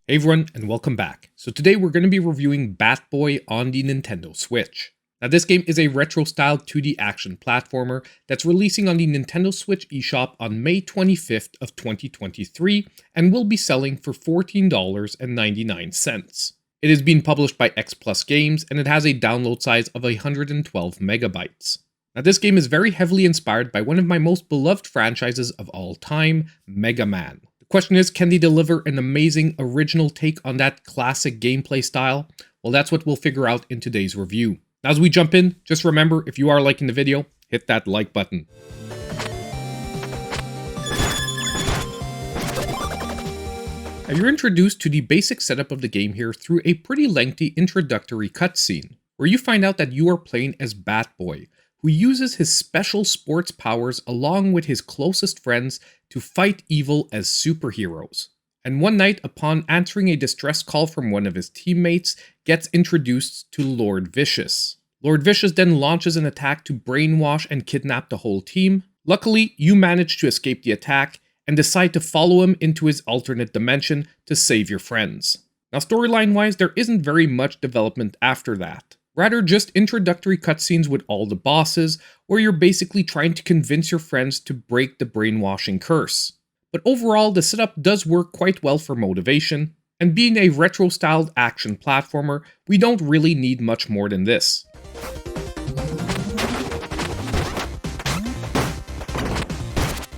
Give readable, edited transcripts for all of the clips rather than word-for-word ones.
Hey everyone, and welcome back. So today we're going to be reviewing Bat Boy on the Nintendo Switch. Now this game is a retro-style 2D action platformer that's releasing on the Nintendo Switch eShop on May 25th of 2023 and will be selling for $14.99. It is being published by X Plus Games and it has a download size of 112 megabytes. Now this game is very heavily inspired by one of my most beloved franchises of all time, Mega Man. The question is, can they deliver an amazing original take on that classic gameplay style? Well, that's what we'll figure out in today's review. Now, as we jump in, just remember, if you are liking the video, hit that like button. Now, you're introduced to the basic setup of the game here through a pretty lengthy introductory cutscene, where you find out that you are playing as Bat Boy, who uses his special sports powers along with his closest friends to fight evil as superheroes. And one night, upon answering a distress call from one of his teammates, gets introduced to Lord Vicious. Lord Vicious then launches an attack to brainwash and kidnap the whole team. Luckily, you manage to escape the attack and decide to follow him into his alternate dimension to save your friends. Now, storyline-wise, there isn't very much development after that. Rather, just introductory cutscenes with all the bosses, where you're basically trying to convince your friends to break the brainwashing curse. But overall, the setup does work quite well for motivation, and being a retro-styled action platformer, we don't really need much more than this.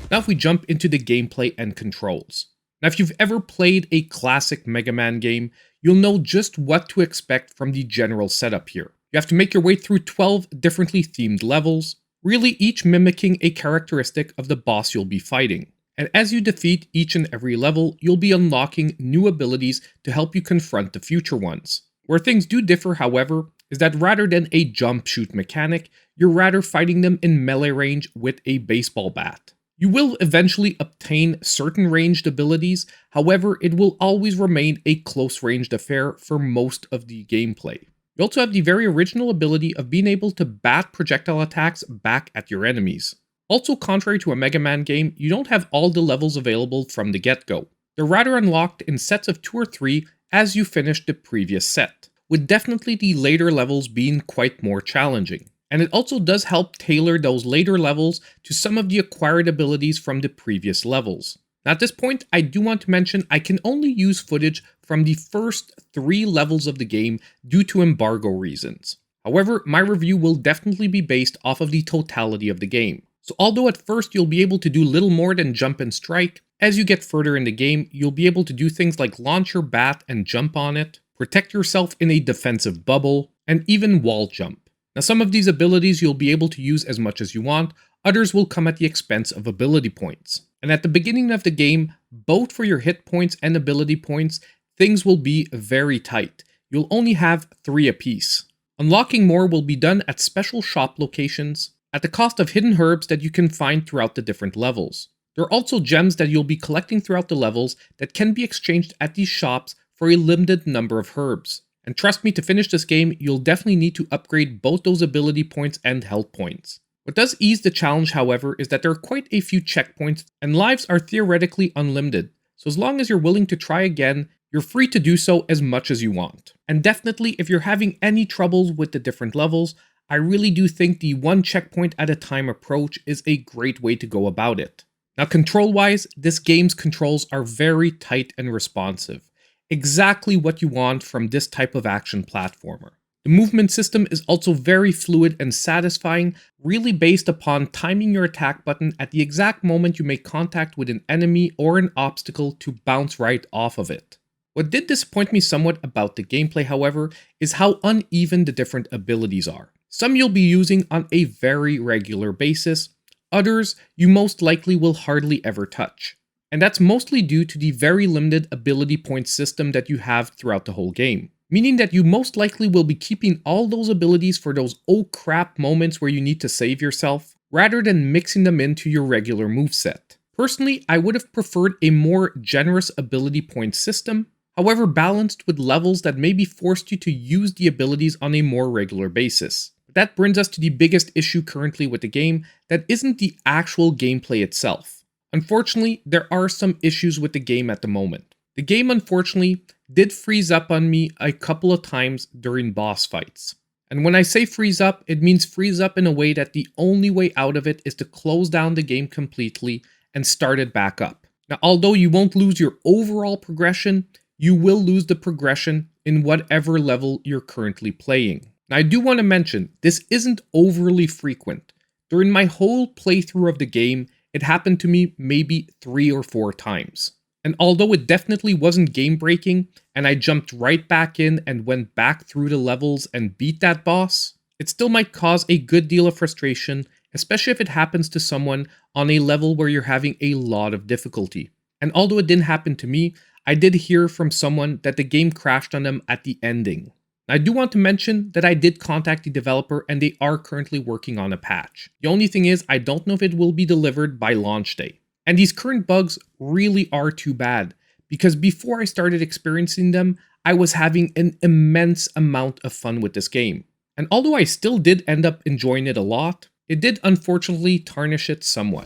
Now if we jump into the gameplay and controls. Now if you've ever played a classic Mega Man game, you'll know just what to expect from the general setup here. You have to make your way through 12 differently themed levels, really each mimicking a characteristic of the boss you'll be fighting. And as you defeat each and every level, you'll be unlocking new abilities to help you confront the future ones. Where things do differ, however, is that rather than a jump shoot mechanic, you're rather fighting them in melee range with a baseball bat. You will eventually obtain certain ranged abilities, however, it will always remain a close-ranged affair for most of the gameplay. You also have the very original ability of being able to bat projectile attacks back at your enemies. Also, contrary to a Mega Man game, you don't have all the levels available from the get-go. They're rather unlocked in sets of 2 or 3 as you finish the previous set, with definitely the later levels being quite more challenging. And it also does help tailor those later levels to some of the acquired abilities from the previous levels. Now at this point, I do want to mention I can only use footage from the first 3 levels of the game due to embargo reasons. However, my review will definitely be based off of the totality of the game. So although at first you'll be able to do little more than jump and strike, as you get further in the game, you'll be able to do things like launch your bat and jump on it, protect yourself in a defensive bubble, and even wall jump. Now some of these abilities you'll be able to use as much as you want, others will come at the expense of ability points. And at the beginning of the game, both for your hit points and ability points, things will be very tight. You'll only have 3 apiece. Unlocking more will be done at special shop locations, at the cost of hidden herbs that you can find throughout the different levels. There are also gems that you'll be collecting throughout the levels that can be exchanged at these shops for a limited number of herbs. And trust me, to finish this game, you'll definitely need to upgrade both those ability points and health points. What does ease the challenge, however, is that there are quite a few checkpoints and lives are theoretically unlimited. So as long as you're willing to try again, you're free to do so as much as you want. And definitely, if you're having any troubles with the different levels, I really do think the one checkpoint at a time approach is a great way to go about it. Now control-wise, this game's controls are very tight and responsive. Exactly what you want from this type of action platformer. The movement system is also very fluid and satisfying, really based upon timing your attack button at the exact moment you make contact with an enemy or an obstacle to bounce right off of it. What did disappoint me somewhat about the gameplay, however, is how uneven the different abilities are. Some you'll be using on a very regular basis, others you most likely will hardly ever touch. And that's mostly due to the very limited ability point system that you have throughout the whole game. Meaning that you most likely will be keeping all those abilities for those oh crap moments where you need to save yourself, rather than mixing them into your regular moveset. Personally, I would have preferred a more generous ability point system, however balanced with levels that maybe forced you to use the abilities on a more regular basis. That brings us to the biggest issue currently with the game, that isn't the actual gameplay itself. Unfortunately, there are some issues with the game at the moment. The game unfortunately did freeze up on me a couple of times during boss fights. And when I say freeze up, it means freeze up in a way that the only way out of it is to close down the game completely and start it back up. Now, although you won't lose your overall progression, you will lose the progression in whatever level you're currently playing. Now, I do want to mention, this isn't overly frequent. During my whole playthrough of the game, it happened to me maybe 3 or 4 times. And although it definitely wasn't game-breaking, and I jumped right back in and went back through the levels and beat that boss, it still might cause a good deal of frustration, especially if it happens to someone on a level where you're having a lot of difficulty. And although it didn't happen to me, I did hear from someone that the game crashed on them at the ending. I do want to mention that I did contact the developer and they are currently working on a patch. The only thing is, I don't know if it will be delivered by launch day. And these current bugs really are too bad, because before I started experiencing them, I was having an immense amount of fun with this game. And although I still did end up enjoying it a lot, it did unfortunately tarnish it somewhat.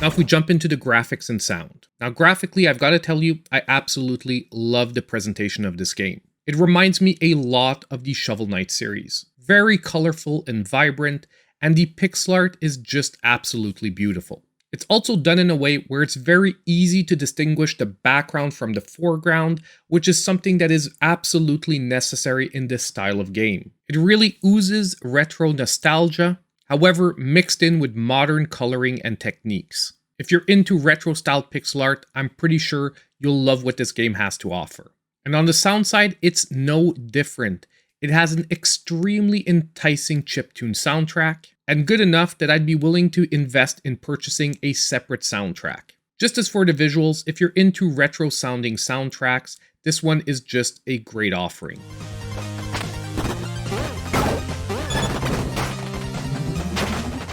Now if we jump into the graphics and sound. Now graphically, I've got to tell you, I absolutely love the presentation of this game. It reminds me a lot of the Shovel Knight series. Very colorful and vibrant, and the pixel art is just absolutely beautiful. It's also done in a way where it's very easy to distinguish the background from the foreground, which is something that is absolutely necessary in this style of game. It really oozes retro nostalgia, however mixed in with modern coloring and techniques. If you're into retro style pixel art, I'm pretty sure you'll love what this game has to offer. And on the sound side, it's no different. It has an extremely enticing chiptune soundtrack, and good enough that I'd be willing to invest in purchasing a separate soundtrack. Just as for the visuals, if you're into retro sounding soundtracks, this one is just a great offering.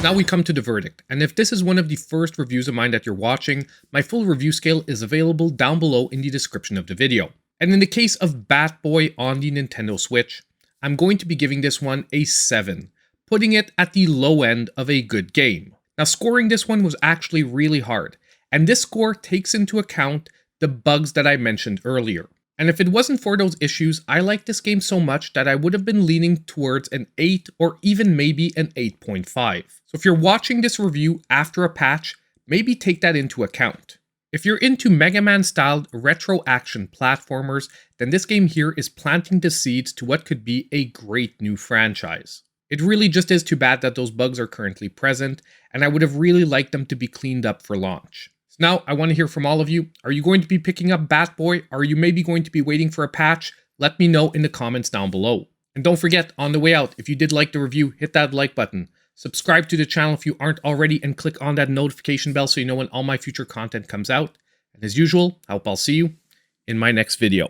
Now we come to the verdict, and if this is one of the first reviews of mine that you're watching, my full review scale is available down below in the description of the video. And in the case of Bat Boy on the Nintendo Switch, I'm going to be giving this one a 7, putting it at the low end of a good game. Now scoring this one was actually really hard, and this score takes into account the bugs that I mentioned earlier. And if it wasn't for those issues, I like this game so much that I would have been leaning towards an 8 or even maybe an 8.5. So if you're watching this review after a patch, maybe take that into account. If you're into Mega Man styled retro action platformers, then this game here is planting the seeds to what could be a great new franchise. It really just is too bad that those bugs are currently present, and I would have really liked them to be cleaned up for launch. So now I want to hear from all of you. Are you going to be picking up Bat Boy? Are you maybe going to be waiting for a patch? Let me know in the comments down below. And don't forget, on the way out, if you did like the review, hit that like button. Subscribe to the channel if you aren't already, and click on that notification bell so you know when all my future content comes out. And as usual, I hope I'll see you in my next video.